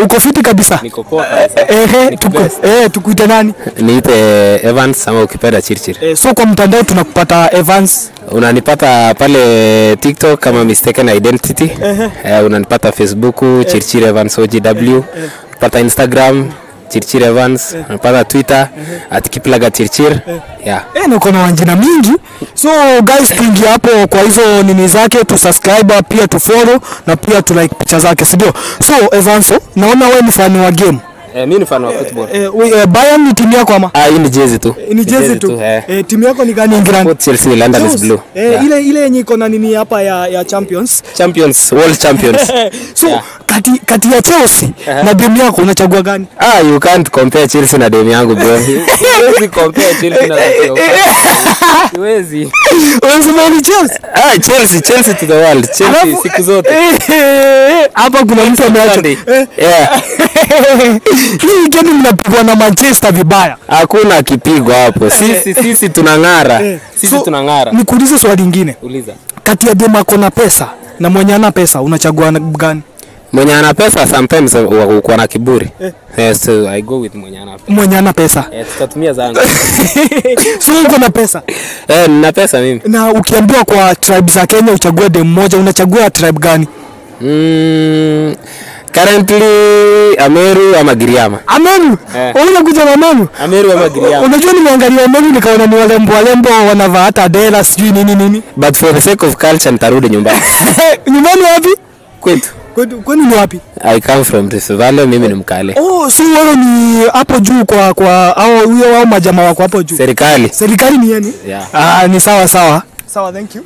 Uko fiti kabisa? Niko poa kabisa. Tukuite nani? Niite Evans ama ukipenda Chirchir. So kwa mtandao tunakupata Evans. Unanipata pale TikTok kama Mistaken Identity. Unanipata Facebook Chirchir Evans OGW. Unapata Instagram Chirchir Evans, unapata Twitter @kiplaga_chirchir. Yeah. Niko na wanjina mingi. So guys, tuingie hapo kwa hizo nini zake, tu subscribe pia tu follow na pia tu like picha zake, si ndio? So Evans, naona wewe ni fan wa game. Mimi ni fan wa football. Bayern ni timu yako ama? Hii ni jezi tu. Ni jezi tu. Timu yako ni gani England? Chelsea, London is blue. Ile yenye iko na nini hapa ya Champions, world champions. So kati ya Chelsea na demu yako unachagua gani? You can't compare Chelsea na demu yangu bro. Huwezi compare Chelsea na huwezi. Unasema ni Chelsea? Chelsea to the world. Chelsea siku zote. Hapa kuna mtu ameacha. Hii game mnapigwa na Manchester vibaya. Hakuna kipigo hapo. Sisi tunang'ara. Sisi tunang'ara. Nikuulize swali lingine. Uliza. Kati ya demu ako na pesa na mwenye ana pesa unachagua gani? Mwenye ana pesa sometimes uko na kiburi. So I go with mwenye ana pesa. Mwenye ana pesa. Tutatumia zangu. So uko na pesa? Nina pesa mimi. Na ukiambiwa kwa tribe za Kenya uchague demu moja, unachagua tribe gani? Currently Ameru ama Giriama. Ameru? Unakuja na Ameru? Ameru ama Giriama. Unajua nimeangalia Ameru nikaona ni walembo wanavaa hata dela sijui nini. But for the sake of culture nitarudi nyumbani. Nyumbani wapi? Kwetu. Kwani ni wapi? I come from Rift Valley, mimi ni Mkale. So wewe ni hapo juu kwa au huyo wao majamaa wako hapo juu. Serikali ni yani? Yeah. Ni sawa. Sawa, thank you.